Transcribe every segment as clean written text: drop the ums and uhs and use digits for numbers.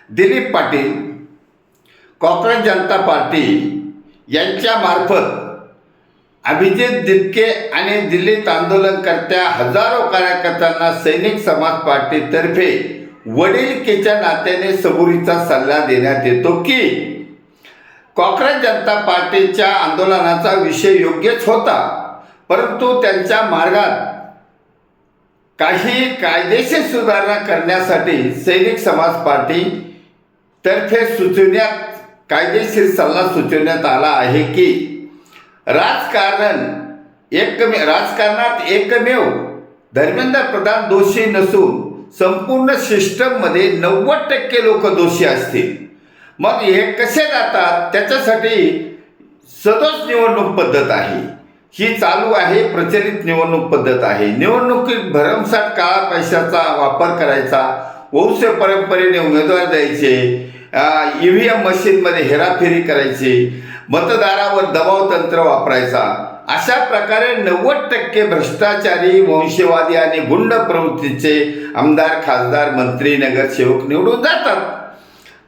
दिलीप पाटील, कॉंग्रेस जनता party यांच्या मार्फत अभिजित दिपके आणि दिल्लीत आंदोलनकर्त्या हजारो कार्यकर्त्यांना सैनिक समाज पार्टीतर्फे वडीलकीच्या नात्याने सबुरीचा सल्ला देण्यात येतो की काँग्रेस जनता पार्टीच्या आंदोलनाचा विषय योग्यच होता, परंतु त्यांच्या मार्गात काही कायदेशीर सुधारणा करण्यासाठी सैनिक समाज पार्टी तर्फे कायदेशीर सल्ला सुचवण्यात आला आहे की राजकारणात एकमेव धर्मेंद्र प्रधान दोषी नसून संपूर्ण सिस्टममध्ये 90% लोक दोषी असतील। मग हे कसे जातात त्याच्यासाठी सदोष निवडणूक पद्धत आहे, ही चालू आहे, प्रचलित निवडणूक पद्धत आहे। निवडणुकीत भरमसाठ काळा पैशाचा वापर करायचा, वंश परंपरेने उमेदवार द्यायचे, EVM मशीनमध्ये हेराफेरी करायची, मतदारावर दबाव तंत्र वापरायचा, अशा प्रकारे 90% भ्रष्टाचारी, वंशवादी आणि गुंड प्रवृत्तीचे आमदार, खासदार, मंत्री, नगरसेवक निवडून जातात।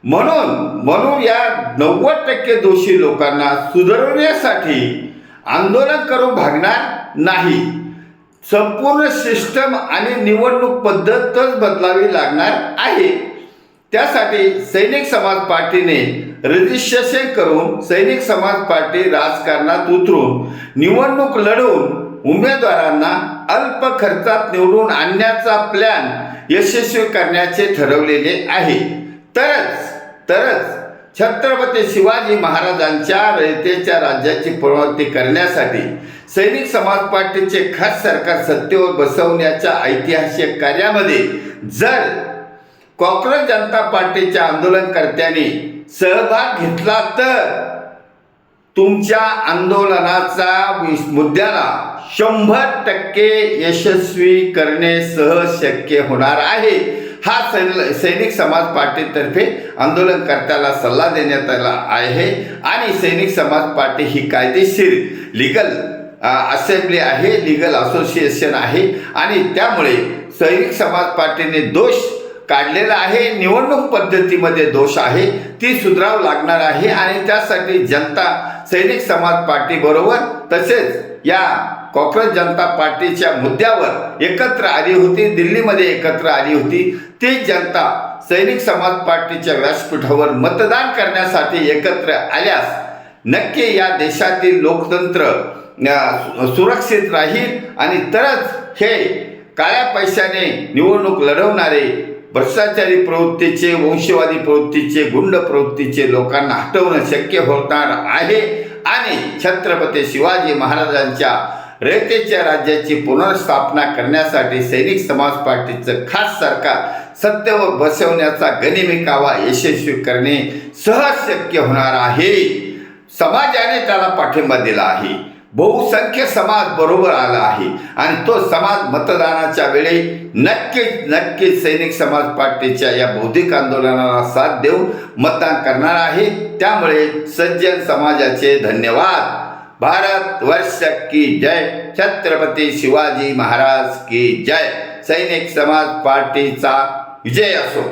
म्हणून या 90% दोषी लोकांना सुधारण्यासाठी आंदोलन करून भागणार नाही, संपूर्ण सिस्टम आणि निवडणूक पद्धतच बदलावी लागणार आहे। त्यासाठी सैनिक समाज पार्टीने रजिस्ट्रेशन करून सैनिक समाज पार्टी राजकारणात उतरून निवडणूक लढवून उमेदवारांना अल्प खर्चात निवडून आणण्याचा प्लॅन यशस्वी करण्याचे ठरवलेले आहे। तरच छत्रपती शिवाजी महाराजांच्या रयतेच्या राज्याची पुनरावृत्ती करण्यासाठी सैनिक समाज पार्टीचे खास सरकार सत्तेवर बसवण्याच्या ऐतिहासिक कार्यामध्ये जर काँग्रेस जनता पार्टीच्या आंदोलनकर्त्यांनी सहभाग घेतला तर तुमच्या आंदोलनाचा मुद्द्याला 100% यशस्वी करणे सहज शक्य होणार आहे। हा सैनिक समाज पार्टीतर्फे आंदोलनकर्त्याला सल्ला देण्यात आला आहे आणि सैनिक समाज पार्टी ही कायदेशीर लीगल असेंब्ली आहे, लीगल असोसिएशन आहे आणि त्यामुळे सैनिक समाज पार्टीने दोष काढलेला आहे, निवडणूक पद्धतीमध्ये दोष आहे, ती सुधारावं लागणार आहे आणि त्यासाठी जनता सैनिक समाज पार्टी बरोबर तसेच या काँग्रेस जनता पार्टीच्या मुद्द्यावर एकत्र आली होती, दिल्लीमध्ये एकत्र आली होती। ती जनता सैनिक समाज पार्टीच्या व्यासपीठावर मतदान करण्यासाठी एकत्र आल्यास नक्की या देशातील लोकतंत्र सुरक्षित राहील आणि तरच हे काळ्या पैशाने निवडणूक लढवणारे भ्रष्टाचारी प्रवृत्तीचे, वंशवादी प्रवृत्तीचे, गुंड प्रवृत्तीचे लोकांना हटवणं शक्य होणार आहे आणि छत्रपती शिवाजी महाराजांच्या रयतेच्या राज्याची पुनर्स्थापना करण्यासाठी सैनिक समाज पार्टीचं खास सरकार सत्तेवर बसवण्याचा गनिमिकावा यशस्वी करणे सहज शक्य होणार आहे। समाजाने त्याला पाठिंबा दिला आहे, बहुसंख्य समाज बरोबर आला आहे आणि तो समाज मतदानाच्या वेळी नक्कीच सैनिक समाज पार्टीच्या या बौद्धिक आंदोलनाला साथ देऊन मतदान करणार आहे। त्यामुळे सज्जन समाजाचे धन्यवाद। भारत वर्ष की जय, छत्रपती शिवाजी महाराज की जय, सैनिक समाज पार्टीचा विजय असो।